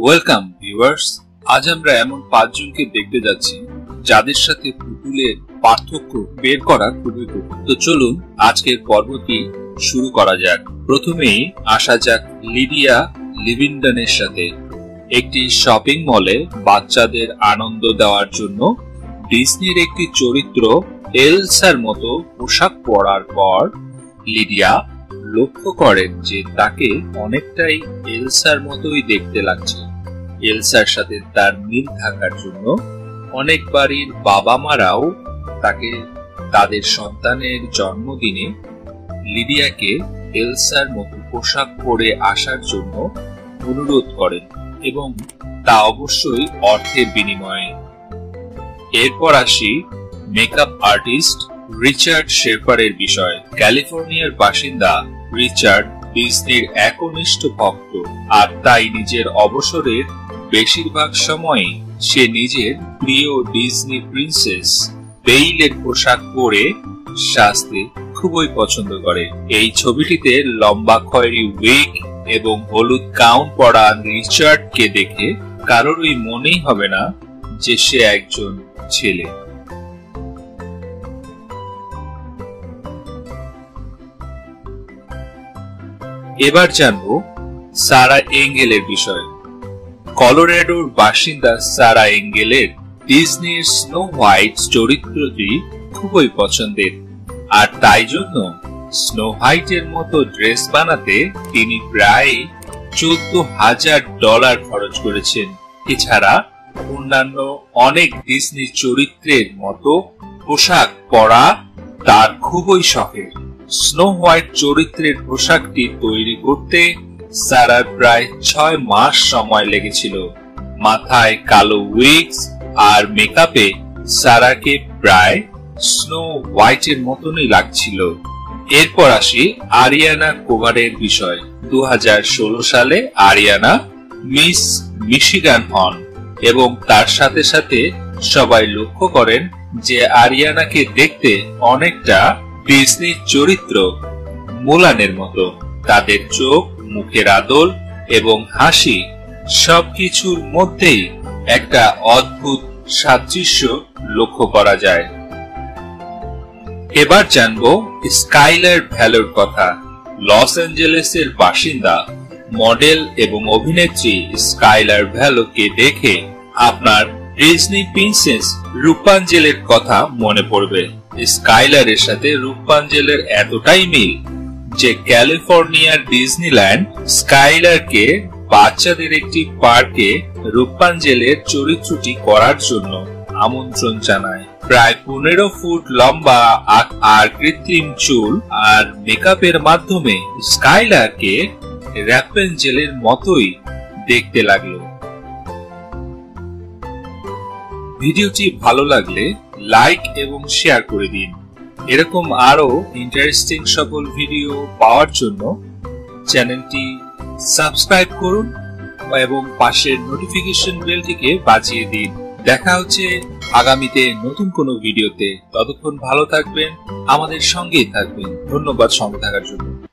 Welcome viewers. আজ আমরা এমন পাঁচজনকে দেখতে যাচ্ছি যাদের সাথে পুতুলের পার্থক্য বের করা খুবই কঠিন। তো চলুন আজকের পর্বটি শুরু করা যাক। প্রথমেই আসা যাক লিডিয়া লিভিংটনের সাথে। একটি শপিং মলে বাচ্চাদের আনন্দ দেওয়ার জন্য ডিজনির একটি চরিত্র এলসার মতো পোশাক পরার পর লিডিয়া লক্ষ্য করেন যে তাকে অনেকটাই এলসার মতোই দেখতে লাগছে। এলসার সাথে তার মিল থাকার জন্য অনেক বাড়ির বাবা মারাও তাকে তাদের সন্তানের জন্মদিনে লিডিয়াকে এলসার মতো পোশাক পরে আসার জন্য অনুরোধ করেন এবং তা অবশ্যই অর্থের বিনিময়ে। এরপর আসি মেকআপ আর্টিস্ট রিচার্ড শেফারের বিষয়। ক্যালিফোর্নিয়ার বাসিন্দা রিচার্ড ডিজনির একনিষ্ঠ ভক্ত, আর তাই নিজের অবসরের বেশিরভাগ সময় সে নিজের প্রিয় ডিজনি প্রিন্সেস বেইলের পোশাক পরে সাজতে খুবই পছন্দ করে। এই ছবিটিতে লম্বা খয়েরি উইগ এবং হলুদ গাউন পরা রিচার্ডকে দেখে কারোরই মনেই হবে না যে সে একজন ছেলে। এবার জানবো সারা এঙ্গেলের বিষয়। কলোরাডোর বাসিন্দা সারা এঙ্গেলের ডিজনির স্নো হোয়াইট চরিত্রটি খুবই পছন্দের, আর তাই জন্য স্নো হোয়াইটের মতো ড্রেস বানাতে তিনি প্রায় $14,000 খরচ করেছেন। এছাড়া অন্যান্য অনেক ডিজনি চরিত্রের মতো পোশাক পরা তার খুবই শখের। স্নো হোয়াইট চরিত্রের পোশাকটি তৈরি করতে সারার প্রায় 6 মাস সময় লেগেছিল। মাথায় কালো উইগস আর মেকআপে সারাকে প্রায় স্নো হোয়াইটের মতনই লাগছিল। এরপর আসি আরিয়ানা কোভারের বিষয়। 2016 সালে আরিয়ানা মিস মিশিগান হন এবং তার সাথে সাথে সবাই লক্ষ্য করেন যে আরিয়ানাকে দেখতে অনেকটা ডিজনি চরিত্র মুলানের মতো। তাদের চোখ, মুখের আদল এবং হাসি সবকিছুর মধ্যেই একটা অদ্ভুত সাদৃশ্য লক্ষ্য করা যায়। এবার জানবো স্কাইলার ভ্যালোর কথা। লস অ্যাঞ্জেলেসের বাসিন্দা মডেল এবং অভিনেত্রী স্কাইলার ভ্যালোকে দেখে আপনার ডিজনি প্রিন্সেস রূপাঞ্জলের কথা মনে পড়বে। স্কাইলারের সাথে রূপাঞ্জলের এতটাই মিল যে ক্যালিফোর্নিয়ার ডিজনিল্যান্ড স্কাইলারকে বাচ্চাদের একটি পার্কে রূপাঞ্জলের চরিত্রটি করার জন্য আমন্ত্রণ জানায়। প্রায় 15 ফুট লম্বা আর কৃত্রিম চুল আর মেকআপের মাধ্যমে স্কাইলারকে রূপাঞ্জলের মতোই দেখতে লাগলো। ভিডিওটি ভালো লাগলে লাইক এবং শেয়ার করে দিন। এরকম আরো ইন্টারেস্টিং সকল ভিডিও পাওয়ার জন্য চ্যানেলটি সাবস্ক্রাইব করুন এবং পাশের নোটিফিকেশন বেলটিকে বাজিয়ে দিন। দেখা হচ্ছে আগামীতে নতুন কোনো ভিডিওতে। ততক্ষণ ভালো থাকবেন, আমাদের সঙ্গেই থাকবেন। ধন্যবাদ সঙ্গে থাকার জন্য।